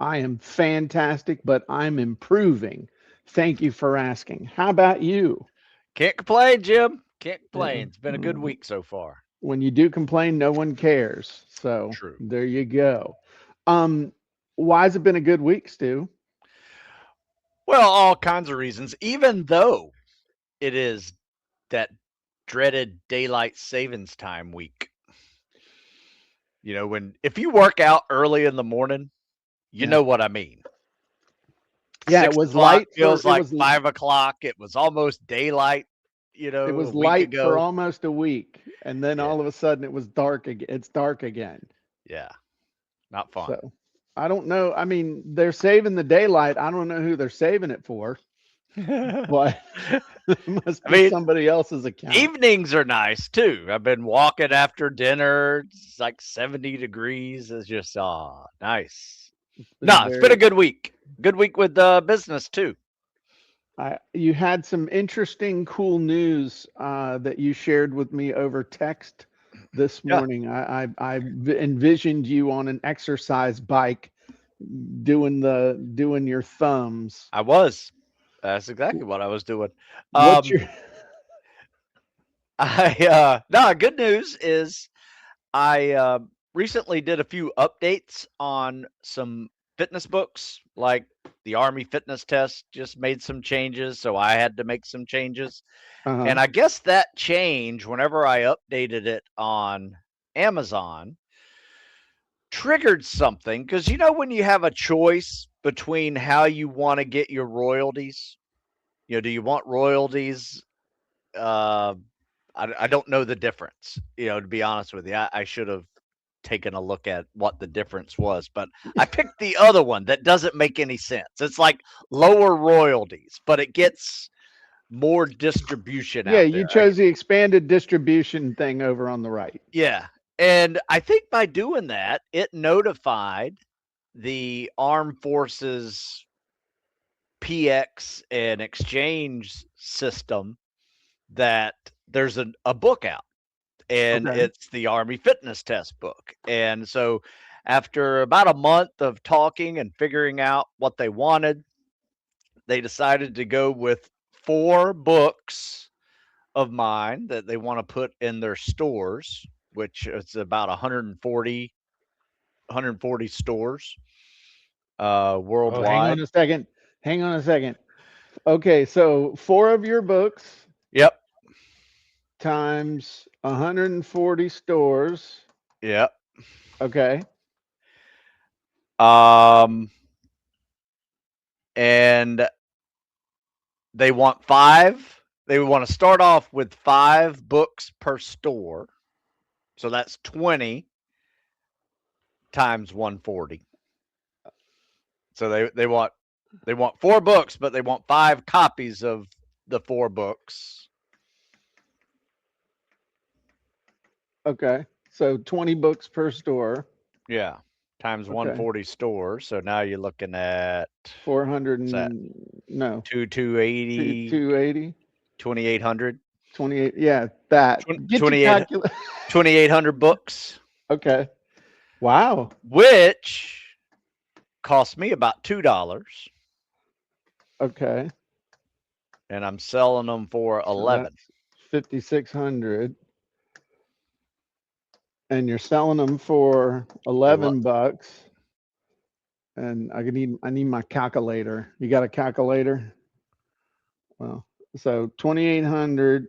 I am fantastic, but I'm improving. Thank you for asking. How about you? Can't complain, Jim. Can't Yeah. complain. It's been a good week so far. When you do complain, no one cares. So True. there you go. Um, why has it been a good week, Stu? Well, all kinds of reasons, even though it is that dreaded daylight savings time week. When if you work out early in the morning, you Yeah. know what I mean. Yeah, 6 o'clock feels like 5 o'clock. It was almost daylight, it a was week light for ago. almost a week, and then Yeah. all of a sudden it was dark again. It's dark again. Yeah. Not fun. So I don't know. I mean, they're saving the daylight. I don't know who they're saving it for, I but it must be mean, somebody else's account. evenings are nice too. I've been walking after dinner. It's like 70 degrees. It's just nice. It's No, been it's been a very. good week. Good week with business too. You had some interesting, cool news that you shared with me over text this Yeah, morning. I envisioned you on an exercise bike doing your thumbs. I was. That's exactly what I was doing. What's Um, your no, good news is I recently did a few updates on some fitness books, like the Army Fitness Test just made some changes, so I had to make some changes. uh-huh. And I guess that change, whenever I updated it on Amazon, triggered something because when you have a choice between how you want to get your royalties, do you want royalties? Uh, I don't know the difference. To be honest with you, I should have taken a look at what the difference was, but I picked the other one that doesn't make any sense. It's like lower royalties, but it gets more distribution Yeah, out you there. chose the expanded distribution thing over on the right. Yeah. And I think by doing that, it notified the armed forces PX and exchange system that there's a book out, and Okay. it's the Army Fitness Test book. And so after about a month of talking and figuring out what they wanted, they decided to go with 4 books of mine that they want to put in their stores, which is about 140 stores Oh, hang on worldwide. a second. Hang on a second. Okay, so four of your books Yep. times 140 stores. Yep. Okay. Um, and they want 5. They want to start off with 5 books per store. So that's 20 times 140. So they want 4 books, but they want 5 copies of the 4 books. Okay. So 20 books per store. Yeah, times Okay. 140 stores. So now you're looking at 400 what's that? and no, 280, 280, 2800, 28. Yeah, that. Get your 28 calculator. 2800 books, Okay. Wow. which cost me about $2, Okay. and I'm selling them for So 11. that's 5,600 and you're selling them for A lot. 11 bucks. And I need my calculator. You got a calculator? Well, so 2,800.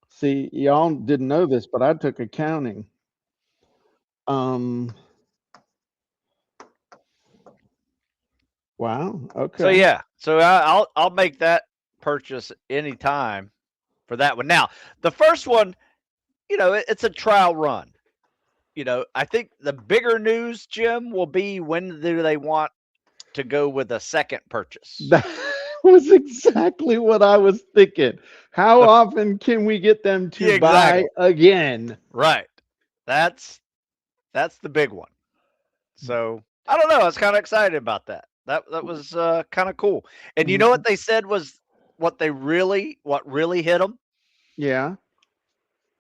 See, y'all didn't know this, but I took accounting. Um, wow. So Okay. yeah, so I'll make that purchase anytime for that one. Now, the first one, it's a trial run. I think the bigger news, Jim, will be when do they want to go with a second purchase. That was exactly what I was thinking. How The often can we get them to Yeah, buy exactly. again? Right. That's that's the big one. So I don't know. I was kind of excited about that. That was kind of cool. And you know what Mhm. they said was what really hit them Yeah.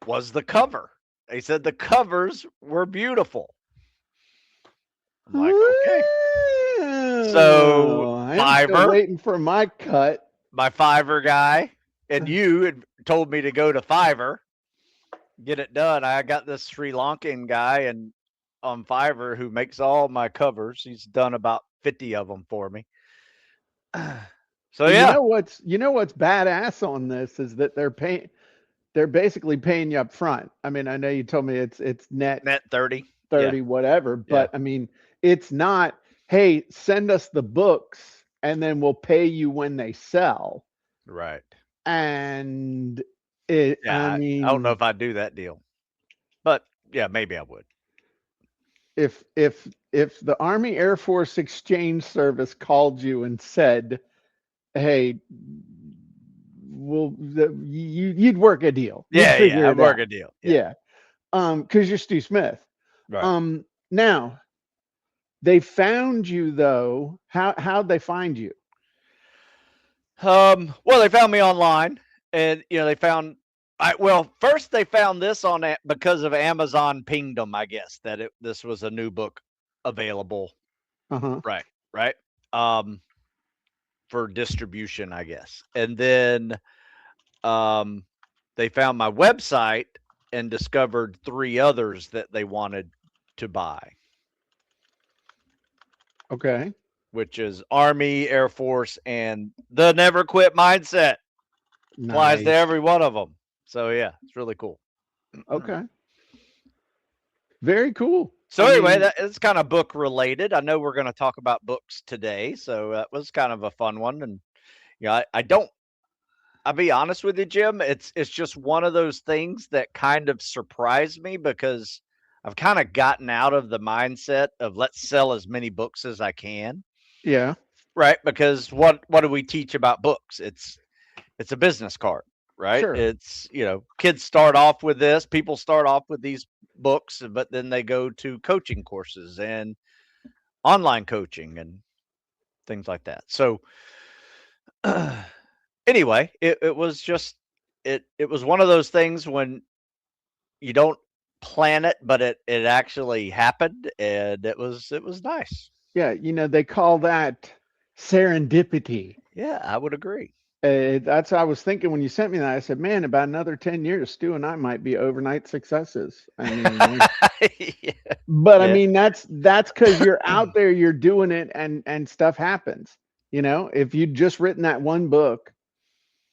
was the cover. They said the covers were beautiful. I'm like, okay. So I'm still Fiverr, waiting for my cut. my Fiverr guy, and you had told me to go to Fiverr, get it done. I got this Sri Lankan guy and on Fiverr who makes all my covers. He's done about 50 of them for me. So And yeah, you know what's badass on this is that they're basically paying you up front. I mean, I know you told me it's net net 30. 30 Yeah, whatever, yeah, but I mean, it's not, hey, send us the books and then we'll pay you when they sell. right. And Yeah, I don't know if I'd do that deal, but yeah, maybe I would. if the Army Air Force Exchange Service called you and said, "Hey, you'd work a deal. You'd Yeah, yeah, figure I'd it work out." a deal. Yeah, Yeah. Because you're Stu Smith. right. Now they found you though. How'd they find you? Well, they found me online, and they found. First they found this on it because of Amazon pinged them, I guess, that this was a new book available. Uh-huh. Right, right. Um, for distribution, I guess, and then um, they found my website and discovered 3 others that they wanted to buy, Okay. which is Army, Air Force, and the Never Quit mindset. Applies to Nice. every one of them. So yeah, it's really cool. Okay. Very cool. So I anyway, mean, that it's kind of book related. I know we're going to talk about books today, so that was kind of a fun one. And I don't. I'll be honest with you, Jim. It's just one of those things that kind of surprised me because I've kind of gotten out of the mindset of let's sell as many books as I can, yeah, right? Because what do we teach about books? It's a business card, right? sure. It's, kids start off with this, people start off with these books, but then they go to coaching courses and online coaching and things like that. So anyway, it was just it was one of those things when you don't plan it, but it actually happened and it was nice. Yeah, they call that serendipity. Yeah, I would agree. That's what I was thinking when you sent me that. I said, man, about another 10 years, Stu and I might be overnight successes. I mean, Yeah. but I Yeah. mean, that's because you're out there, you're doing it, and stuff happens. If you'd just written that one book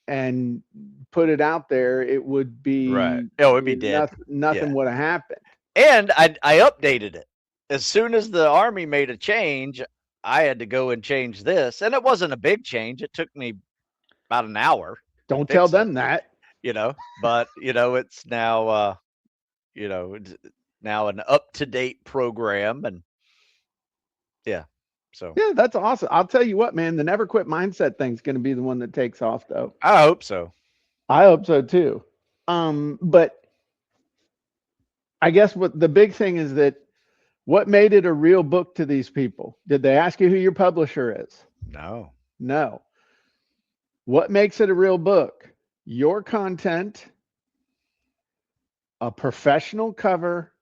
and put it out there, it would Right. be Oh, it'd be dead. nothing Yeah. would have happened. And I updated it. As soon as the Army made a change, I had to go and change this, and it wasn't a big change. It took me about an hour to Don't tell fix it, them that. but, it's now, it's now an up-to-date program, and yeah, so Yeah, that's awesome. I'll tell you what, man, the never quit mindset thing's going to be the one that takes off, though. I hope so. I hope so too. But I guess what the big thing is that what made it a real book to these people? Did they ask you who your publisher is? No. No. What makes it a real book? Your content, a professional cover,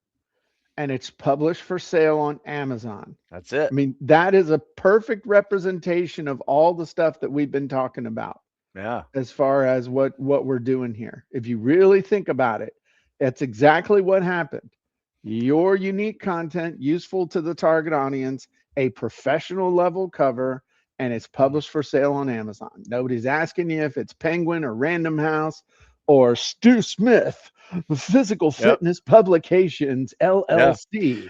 and it's published for sale on Amazon. That's it. I mean, that is a perfect representation of all the stuff that we've been talking about Yeah. as far as what we're doing here. If you really think about it, that's exactly what happened. Your unique content, useful to the target audience, a professional level cover, and it's published for sale on Amazon. Nobody's asking you if it's Penguin or Random House or Stu Smith, Physical Fitness Publications LLC.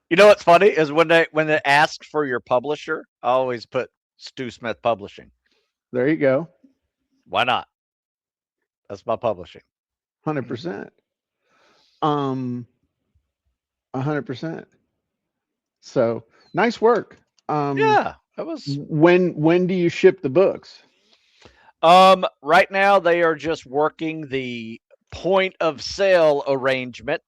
You know what's funny is when they ask for your publisher, I always put Stu Smith Publishing. There you go. Why not? That's my publishing. 100%. 100%. So nice work. Yeah, that was. When do you ship the books? Right now they are just working the point of sale arrangement,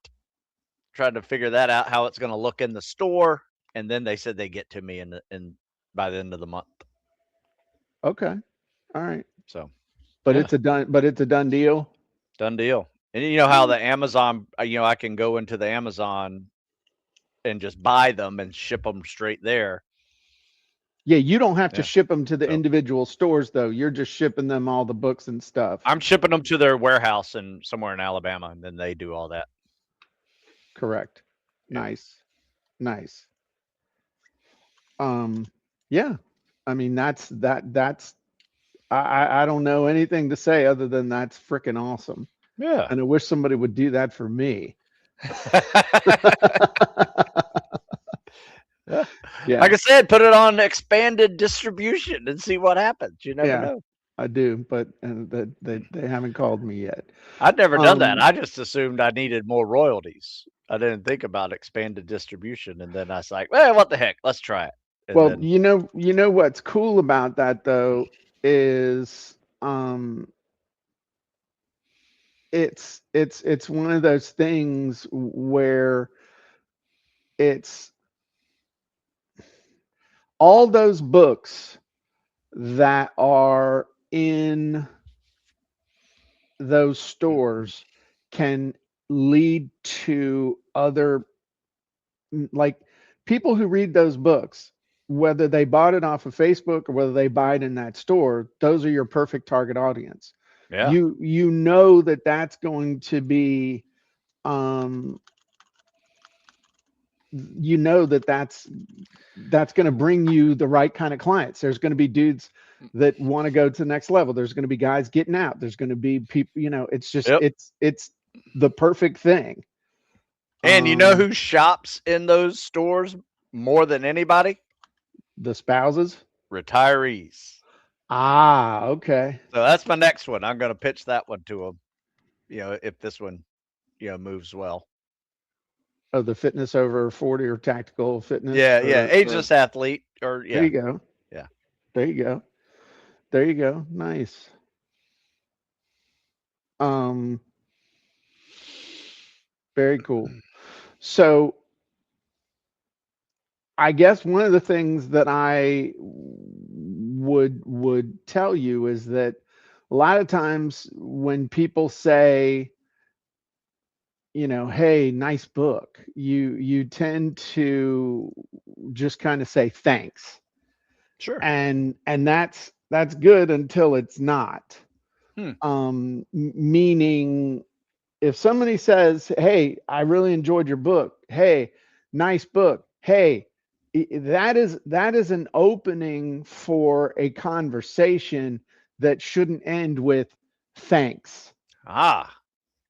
trying to figure that out, how it's going to look in the store, and then they said they get to me in by the end of the month. Okay. All right. So, But yeah. it's a done deal. Done deal. And you know how the Amazon, I can go into the Amazon and just buy them and ship them straight there. Yeah, you don't have to Yeah. ship them to the So individual stores though. You're just shipping them all the books and stuff. I'm shipping them to their warehouse in somewhere in Alabama, and then they do all that. Correct. Yeah. Nice. Nice. Um, yeah. I mean, that's I don't know anything to say other than that's freaking awesome. Yeah. And I wish somebody would do that for me. Yeah. Yeah. Like I said, put it on expanded distribution and see what happens. You never Yeah, know. I do, but they haven't called me yet. I'd never done that. Um, I just assumed I needed more royalties. I didn't think about expanded distribution, and then I was like, "Well, what the heck? Let's try it." And well, then, you know what's cool about that though is it's one of those things where it's all those books that are in those stores can lead to other like people who read those books, whether they bought it off of Facebook or whether they buy it in that store, those are your perfect target audience. yeah, You know that that's going to be um you know that that's going to bring you the right kind of clients. There's going to be dudes that want to go to the next level. There's going to be guys getting out. There's going to be people, you know, it's just yep. it's the perfect thing. And you know Um who shops in those stores more than anybody? the spouses. Retirees. Ah, okay. So that's my next one. I'm going to pitch that one to them. If this one, moves well. Oh, the fitness over 40 or tactical fitness Yeah, yeah. or Ageless athlete, or there yeah, you go. yeah. There you go. There you go. Nice. Um very cool. So I guess one of the things that I would tell you is that a lot of times when people say, you know, hey, nice book, you tend to just kind of say thanks. Sure. And that's good until it's not. Hmm. Meaning if somebody says, hey, I really enjoyed your book, hey, nice book, hey, that is an opening for a conversation that shouldn't end with thanks. Ah,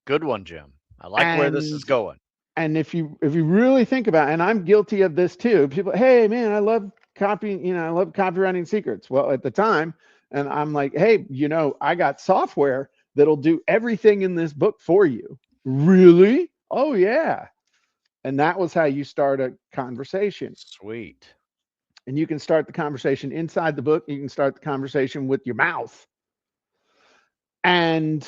good one, Jim. I like where this is and going. and if you really think about it, and I'm guilty of this too, people, hey man, I love copying, you know, I love copywriting secrets. Well, at the time, and I'm like, hey, you know, I got software that'll do everything in this book for you. Really? Oh yeah. And that was how you start a conversation. Sweet. And you can start the conversation inside the book, you can start the conversation with your mouth. And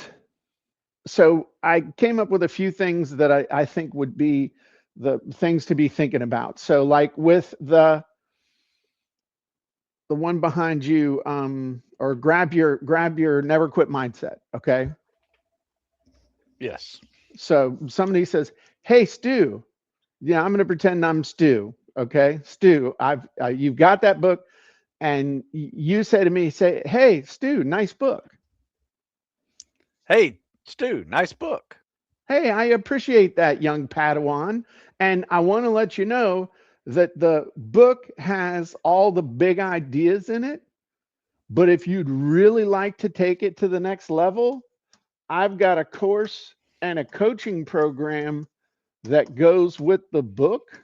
so I came up with a few things that I think would be the things to be thinking about. So like with the one behind you, or grab your never quit mindset. Okay. Yes. So somebody says, hey Stu, yeah, I'm gonna pretend I'm Stu. Okay, Stu, you've got that book, and you say to me, say, hey Stu, nice book. Hey, Stu, nice book. Hey, I appreciate that, young Padawan. And I want to let you know that the book has all the big ideas in it. But if you'd really like to take it to the next level, I've got a course and a coaching program that goes with the book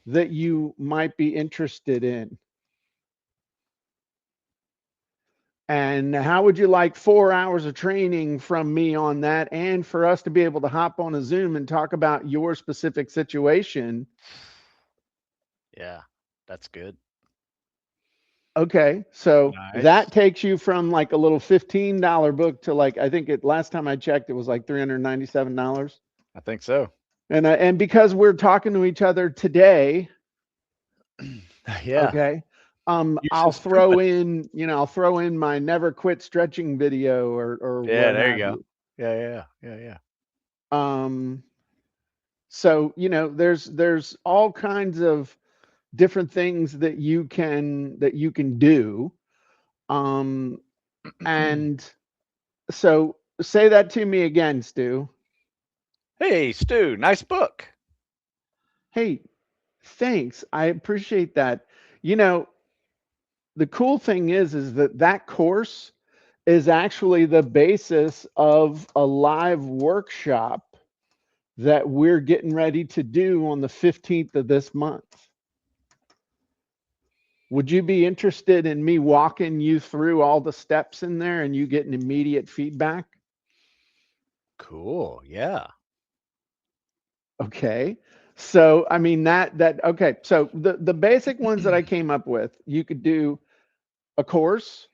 that you might be interested in. And how would you like 4 hours of training from me on that? And for us to be able to hop on a Zoom and talk about your specific situation. Yeah, that's good. Okay. So Nice. that takes you from like a little $15 book to like, I think it last time I checked, it was like $397. I think so. And because we're talking to each other today, Yeah. okay, Use I'll this throw coupon. in, you know, I'll throw in my never quit stretching video or Yeah, what there you have go. you. Yeah, yeah, yeah, yeah. Um, so you know, there's all kinds of different things that you can do. And so say that to me again, Stu. Hey, Stu, nice book. Hey, thanks. I appreciate that. You know, the cool thing is that course is actually the basis of a live workshop that we're getting ready to do on the 15th of this month. Would you be interested in me walking you through all the steps in there and you getting immediate feedback? Cool. Yeah. Okay. So, I mean, okay. So the basic ones that I came up with, you could do a course,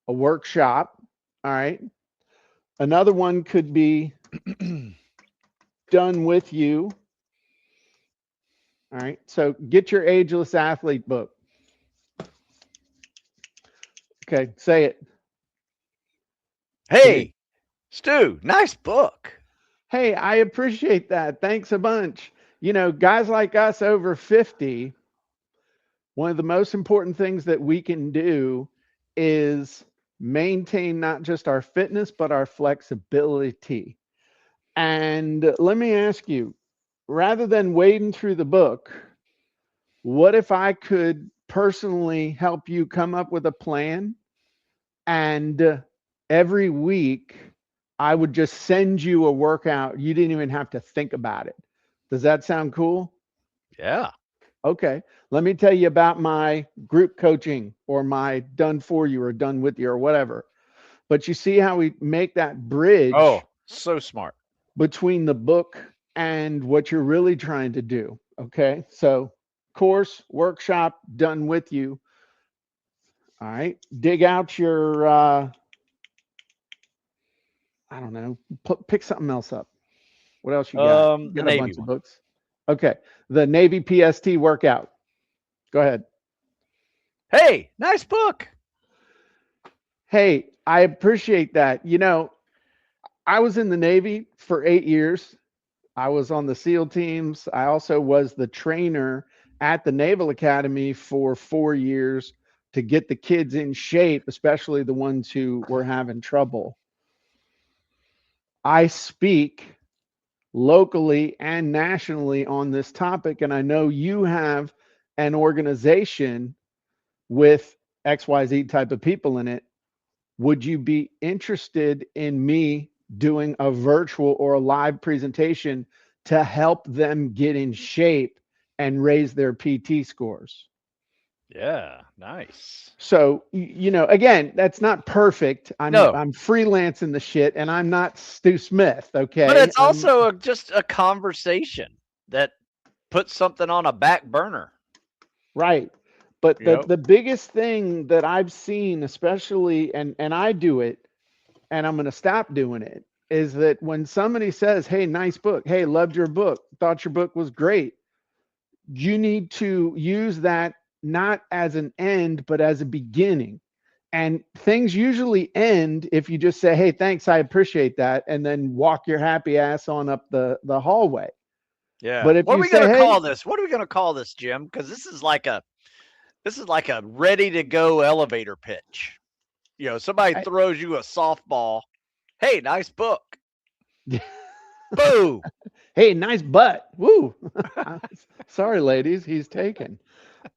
a workshop. All right. Another one could be done with you. All right. So get your Ageless Athlete book. Okay. Say it. Hey, Stu, nice book. Hey, I appreciate that. Thanks a bunch. You know, guys like us over 50, one of the most important things that we can do is maintain not just our fitness, but our flexibility. And let me ask you, rather than wading through the book, what if I could personally help you come up with a plan? And every week, I would just send you a workout. You didn't even have to think about it. Does that sound cool? Yeah. Okay. Let me tell you about my group coaching or my done for you or done with you or whatever. But you see how we make that bridge Oh, so smart. between the book and what you're really trying to do. Okay. So, course, workshop, done with you. All right. Dig out your, I don't know, pick something else up. What else you got? You The got a Navy bunch of one. books. Okay. The Navy PST workout. Go ahead. Hey, nice book. Hey, I appreciate that. You know, I was in the Navy for 8 years. I was on the SEAL teams. I also was the trainer at the Naval Academy for 4 years to get the kids in shape, especially the ones who were having trouble. I speak locally and nationally on this topic, and I know you have an organization with XYZ type of people in it. Would you be interested in me doing a virtual or a live presentation to help them get in shape and raise their PT scores? Yeah, nice. So, you know, again, that's not perfect. I'm No, I'm freelancing the shit and I'm not Stu Smith, but okay? it's also just a conversation that puts something on a back burner. Right. But You the know? the biggest thing that I've seen, especially and I do it, and I'm going to stop doing it, is that when somebody says, "Hey, nice book. Hey, loved your book. Thought your book was great." You need to use that not as an end, but as a beginning. And things usually end if you just say, "Hey, thanks, I appreciate that," and then walk your happy ass on up the hallway. Yeah. But if What are you we say, gonna "Hey," call this? What are we gonna call this, Jim? Because this is like a ready to go elevator pitch. You know, somebody I, throws you a softball. Hey, nice book. Boom. "Hey, nice butt." Woo. Sorry, ladies, he's taken.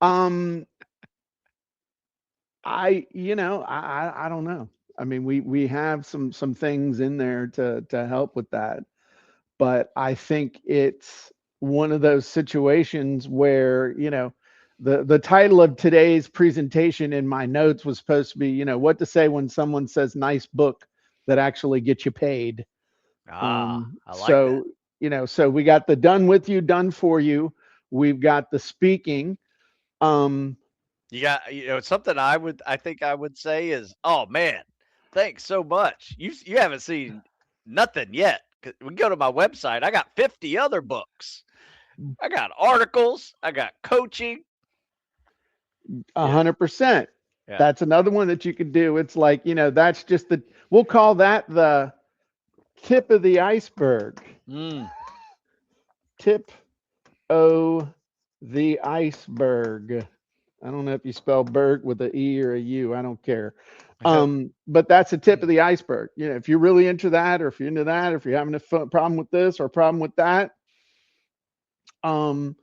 Um, I don't know. I mean, we have some things in there to help with that, but I think it's one of those situations where, you know, the title of today's presentation in my notes was supposed to be, you know, what to say when someone says nice book that actually gets you paid. I like that. So, you know, so we got the done with you, done for you. We've got the speaking. Um, You got, you know, something I think I would say is, oh man, thanks so much. You haven't seen nothing yet. We go to my website. I got 50 other books. I got articles. I got coaching. Yeah, 100%. yeah. That's another one that you could do. It's like, you know, that's just we'll call that the tip of the iceberg. Mm. Tip o The iceberg. I don't know if you spell berg with a E or a U. I don't care. Yep. But that's the tip of the iceberg. You know, if you're really into that, or if you're into that, or if you're having a problem with this or a problem with that, and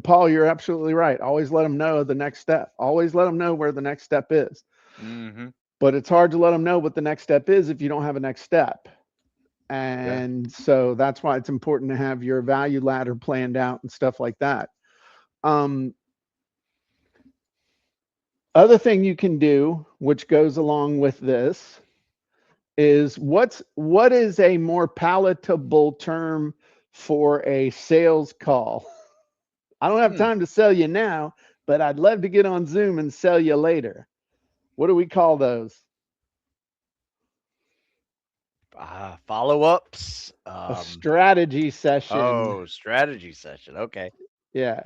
Paul, you're absolutely right. Always let them know the next step. Always let them know where the next step is. Mm-hmm. But it's hard to let them know what the next step is if you don't have a next step. Yeah. And so that's why it's important to have your value ladder planned out and stuff like that. Um, Other thing you can do, which goes along with this, is what is a more palatable term for a sales call? I don't have Hmm. time to sell you now, but I'd love to get on Zoom and sell you later. What do we call those? Follow-ups. A strategy session. Oh, strategy session. Okay. Yeah.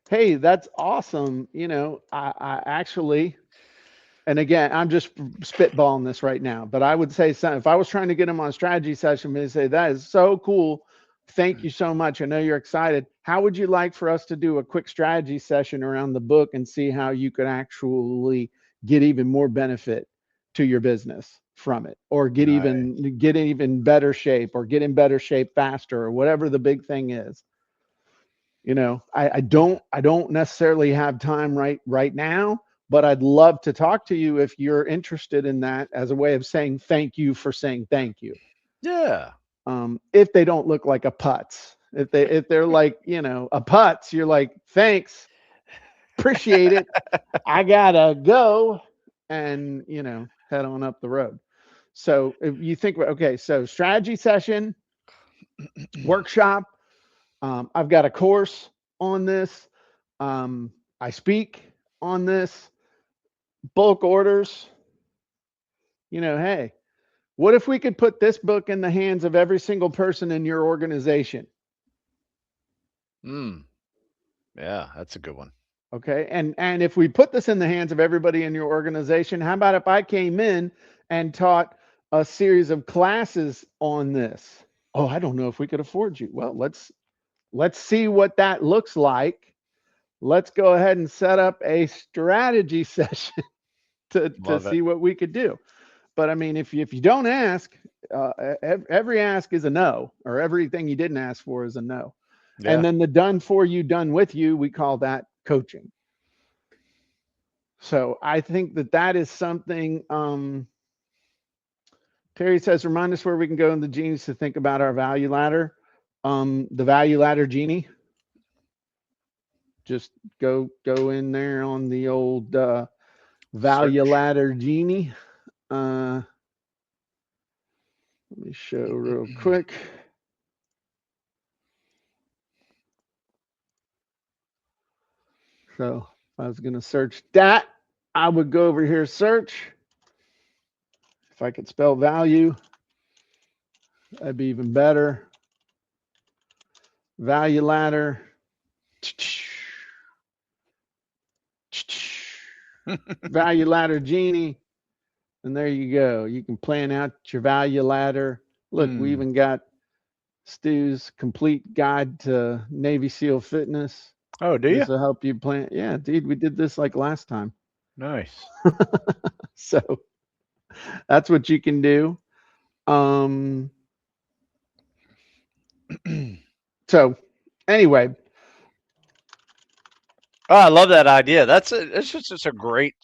Hey, that's awesome. You know, I actually, and again, I'm just spitballing this right now, but I would say if I was trying to get them on a strategy session, they'd say, that is so cool. Thank you so much. I know you're excited. How would you like for us to do a quick strategy session around the book and see how you could actually get even more benefit to your business from it, or get Nice. even better shape, or get in better shape faster, or whatever the big thing is? You know, I don't necessarily have time right now, but I'd love to talk to you if you're interested in that, as a way of saying thank you for saying thank you. Yeah. If they don't look like a putz, if they're like, you know, a putz, you're like, thanks, appreciate it, I gotta go, and, you know, head on up the road. So if you think, okay, so strategy session, workshop, I've got a course on this. I speak on this. Bulk orders. You know, hey, what if we could put this book in the hands of every single person in your organization? Hmm. Yeah, that's a good one. Okay. And if we put this in the hands of everybody in your organization, how about if I came in and taught a series of classes on this? Oh, I don't know if we could afford you. Well, let's see what that looks like. Let's go ahead and set up a strategy session to Love it. see what we could do. But I mean, if you don't ask, every ask is a no, or everything you didn't ask for is a no. And Yeah. then the done for you, done with you, we call that coaching. So I think that is something. Terry says, remind us where we can go in the genies to think about our value ladder. The value ladder genie. Just go in there on the old value Search. ladder genie. Let me show real quick. So if I was going to search that, I would go over here, search. If I could spell value, that'd be even better. Value ladder. Value ladder genie. And there you go. You can plan out your value ladder. Look, we Hmm. even got Stu's complete guide to Navy SEAL fitness. Oh, do you? This will help you plan. Yeah, dude, we did this like last time. Nice. So that's what you can do. Um, so anyway, Oh, I love that idea. It's just a great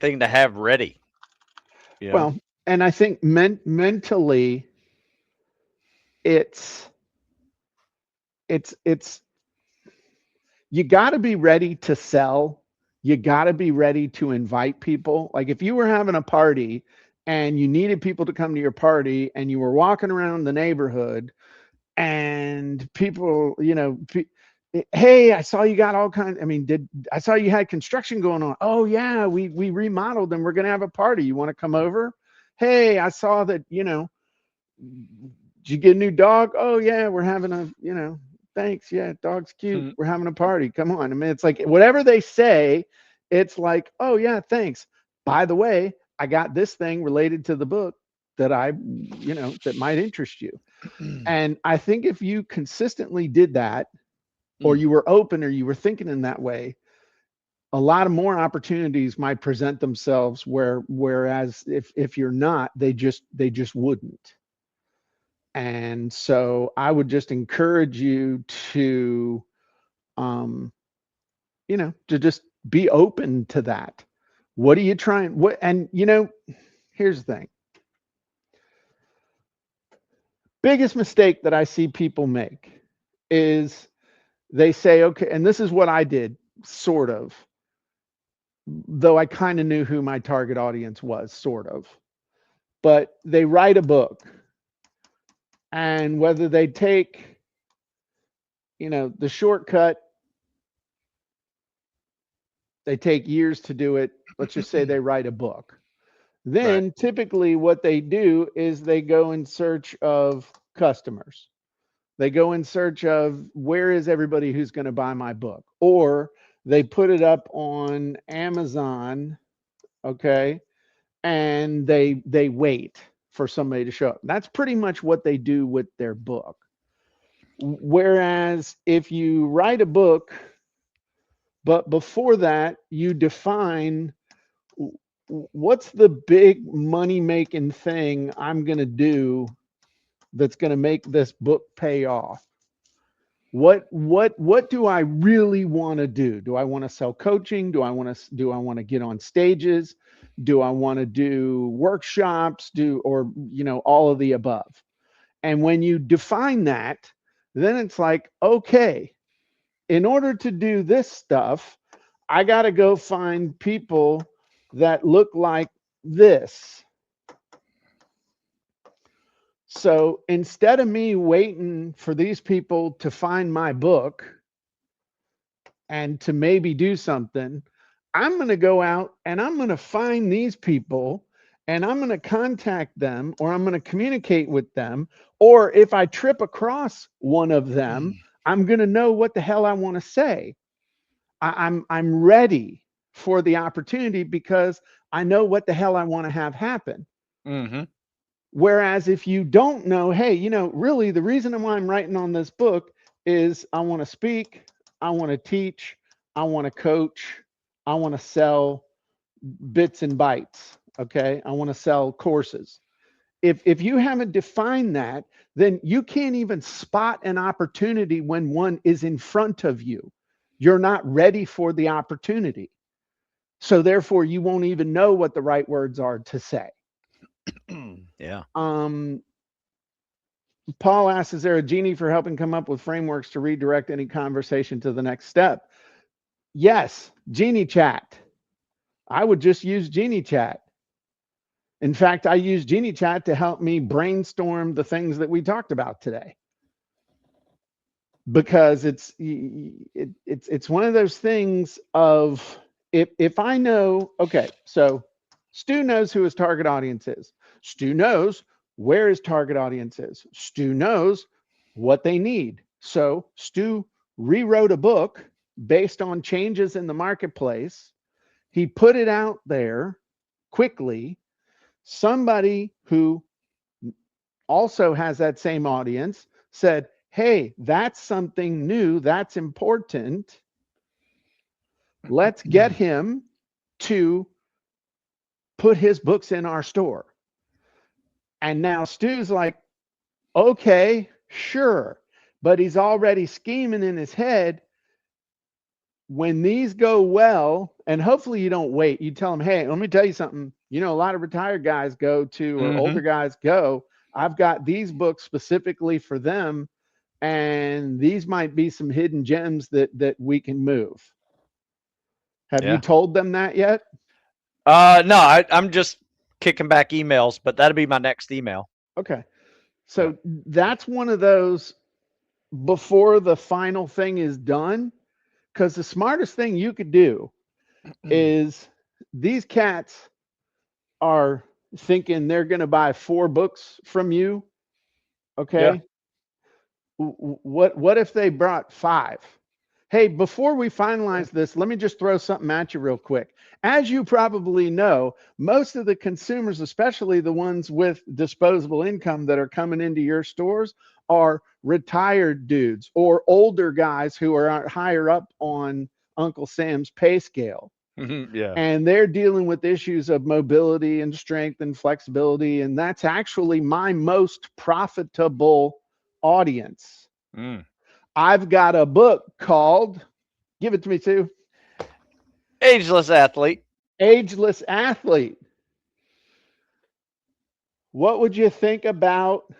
thing to have ready. You know. well, and I think mentally, it's it's you got to be ready to sell. You got to be ready to invite people. Like if you were having a party and you needed people to come to your party, and you were walking around the neighborhood and people, you know, hey, I saw you got all kinds. I mean, I saw you had construction going on? Oh yeah, we remodeled and we're gonna have a party. You want to come over? Hey, I saw that, you know, did you get a new dog? Oh yeah, we're having a, you know, thanks. Yeah, dog's cute. Hmm. We're having a party. Come on. I mean, it's like whatever they say, it's like, oh yeah, thanks. By the way, I got this thing related to the book that I, you know, that might interest you. And I think if you consistently did that, or you were open, or you were thinking in that way, a lot of more opportunities might present themselves, whereas if you're not, they just wouldn't. And so I would just encourage you to, um, to just be open to that. What are you trying? What, and here's the thing. Biggest mistake that I see people make is they say, okay, and this is what I did, sort of, though I kind of knew who my target audience was, sort of. But they write a book, and whether they take, the shortcut, they take years to do it. Let's just say they write a book. Then typically what they do is they go in search of customers. They go in search of, where is everybody who's going to buy my book? Or they put it up on Amazon, okay, and they wait for somebody to show up. That's pretty much what they do with their book. Whereas if you write a book, but before that you define, what's the big money making thing I'm going to do that's going to make this book pay off? What do I really want to do? Do I want to sell coaching? Do I want to get on stages? Do I want to do workshops? Or all of the above? And when you define that, then it's like, okay, in order to do this stuff, I got to go find people that look like this. So instead of me waiting for these people to find my book and to maybe do something, I'm going to go out and I'm going to find these people, and I'm going to contact them, or I'm going to communicate with them. Or if I trip across one of them, I'm going to know what the hell I want to say. I'm ready for the opportunity because I know what the hell I want to have happen. Whereas if you don't know, hey, really the reason why I'm writing on this book is I want to speak, I want to teach, I want to coach, I want to sell bits and bytes. Okay. I want to sell courses. If you haven't defined that, then you can't even spot an opportunity when one is in front of you. You're not ready for the opportunity. So therefore you won't even know what the right words are to say. Yeah. Paul asks, is there a genie for helping come up with frameworks to redirect any conversation to the next step? Yes, Genie Chat. I would just use Genie Chat. In fact, I use Genie Chat to help me brainstorm the things that we talked about today. Because it's one of those things of, if I know, okay, so Stu knows who his target audience is. Stu knows where his target audience is. Stu knows what they need. So Stu rewrote a book based on changes in the marketplace. He put it out there quickly. Somebody who also has that same audience said, hey, that's something new, that's important. Let's get him to put his books in our store. And now Stu's like, okay, sure. But he's already scheming in his head. When these go well, and hopefully you don't wait, you tell them, hey, let me tell you something. A lot of retired guys go to, or older guys go, I've got these books specifically for them, and these might be some hidden gems that we can move. Have you told them that yet? No, I'm just kicking back emails, but that'll be my next email. Okay. So that's one of those before the final thing is done, because the smartest thing you could do is, these cats are thinking they're going to buy 4 books from you. Okay. What if they brought 5? Hey, before we finalize this, let me just throw something at you real quick. As you probably know, most of the consumers, especially the ones with disposable income that are coming into your stores, are retired dudes or older guys who are higher up on Uncle Sam's pay scale. Yeah. And they're dealing with issues of mobility and strength and flexibility. And that's actually my most profitable audience. Mm. I've got a book called, give it to me, Sue, Ageless athlete. Ageless Athlete. What would you think about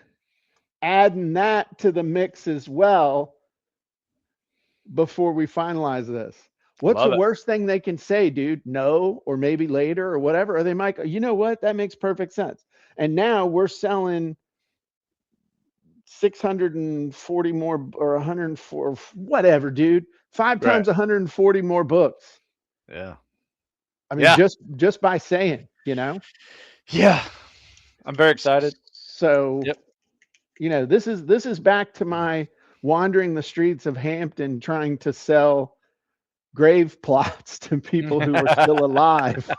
adding that to the mix as well before we finalize this? What's Love the it. worst thing they can say, dude? No, or maybe later or whatever. Or they might go, you know what? That makes perfect sense. And now we're selling 640 more or 104, whatever, dude. Five Right. times 140 more books. Yeah. I mean, Yeah. just by saying, you know. Yeah. I'm very excited. So, Yep. you know, this is back to my wandering the streets of Hampton trying to sell grave plots to people who are still alive.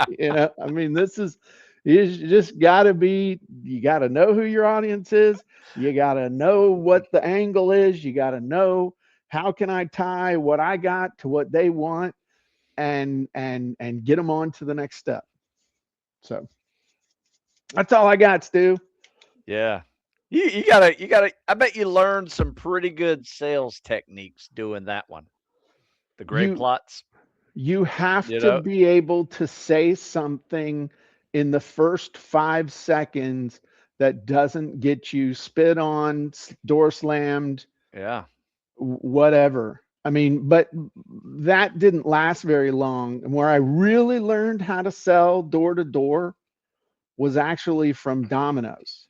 You know, I mean, this is, you just got to be, you got to know who your audience is. You got to know what the angle is. You got to know how can I tie what I got to what they want and get them on to the next step. So that's all I got, Stu. Yeah. You gotta I bet you learned some pretty good sales techniques doing that one. The gray You plots, you have you to know? be able to say something in the first 5 seconds that doesn't get you spit on, door slammed, Yeah. whatever. I mean, but that didn't last very long. And where I really learned how to sell door to door was actually from Domino's.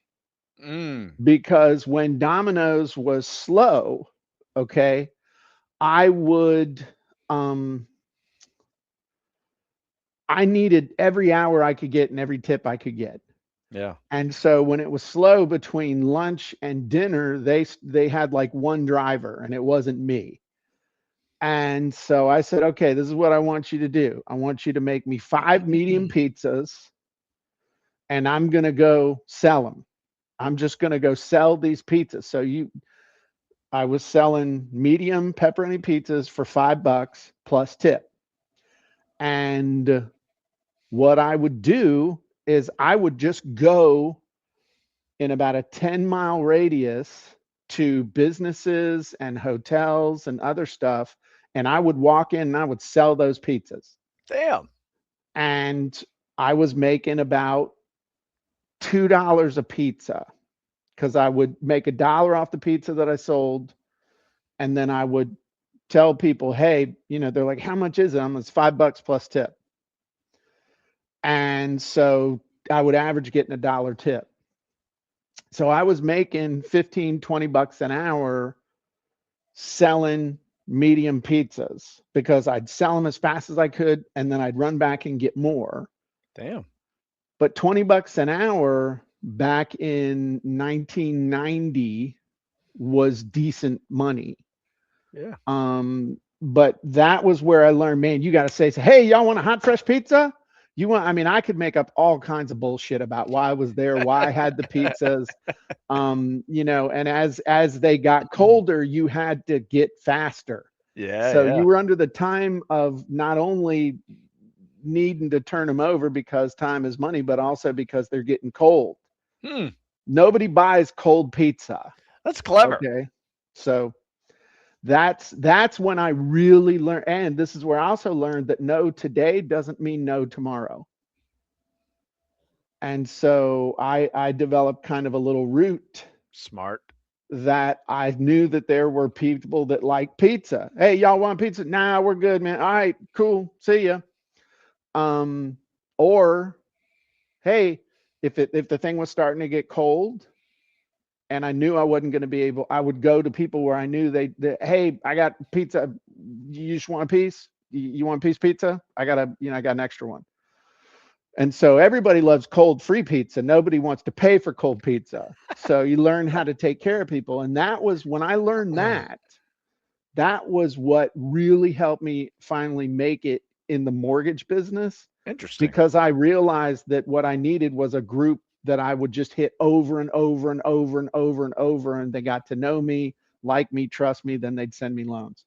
Mm. Because when Domino's was slow, okay, I would I needed every hour I could get and every tip I could get. Yeah. And so when it was slow between lunch and dinner, they had like one driver and it wasn't me. And so I said, okay, this is what I want you to do. I want you to make me 5 medium pizzas and I'm going to go sell them. I'm just going to go sell these pizzas. So I was selling medium pepperoni pizzas for $5 plus tip. And what I would do is I would just go in about a 10-mile radius to businesses and hotels and other stuff. And I would walk in and I would sell those pizzas. Damn. And I was making about $2 a pizza because I would make $1 off the pizza that I sold. And then I would tell people, hey, you know, they're like, how much is it? It's $5 plus tip. And so I would average getting $1 tip. So I was making 15, $20 an hour selling medium pizzas because I'd sell them as fast as I could and then I'd run back and get more. Damn. But $20 an hour back in 1990 was decent money. Yeah. But that was where I learned, man, you got to say, hey, y'all want a hot, fresh pizza? You want, I mean, I could make up all kinds of bullshit about why I was there, why I had the pizzas, you know, and as they got colder, you had to get faster. Yeah. So Yeah. you were under the time of not only needing to turn them over because time is money, but also because they're getting cold. Hmm. Nobody buys cold pizza. That's clever. Okay. So that's when I really learned, and this is where I also learned that no today doesn't mean no tomorrow. And so I developed kind of a little route Smart. that I knew that there were people that like pizza. Hey, y'all want pizza? Nah, we're good, man. All right, cool. See ya. Or hey, if the thing was starting to get cold and I knew I wasn't going to be able, I would go to people where I knew they hey, I got pizza. You just want a piece? You want a piece of pizza? I got an extra one. And so everybody loves cold free pizza. Nobody wants to pay for cold pizza. So you learn how to take care of people. And that was when I learned that that was what really helped me finally make it in the mortgage business, Interesting. because I realized that what I needed was a group that I would just hit over and over and over and over and over, and they got to know me, like me, trust me, then they'd send me loans.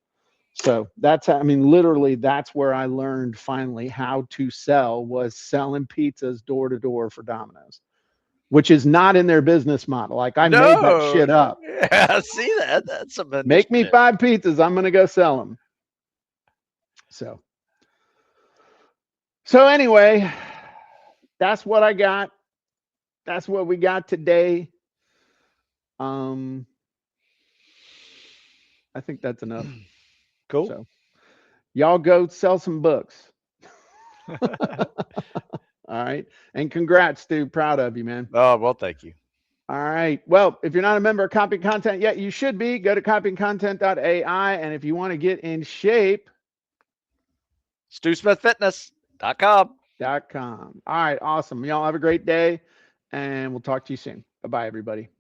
So that's, I mean, literally, that's where I learned finally how to sell, was selling pizzas door to door for Domino's, which is not in their business model. Like, I made that shit up. Yeah, see that? That's some Make me initiative. 5 pizzas, I'm going to go sell them. So anyway, that's what I got. That's what we got today. I think that's enough. Cool. So y'all go sell some books. All right. And congrats, Stu. Proud of you, man. Oh, well, thank you. All right. Well, if you're not a member of Copy Content yet, you should be. Go to copycontent.ai. And if you want to get in shape, StuSmithFitness.com. .com. All right. Awesome. Y'all have a great day, and we'll talk to you soon. Bye-bye, everybody.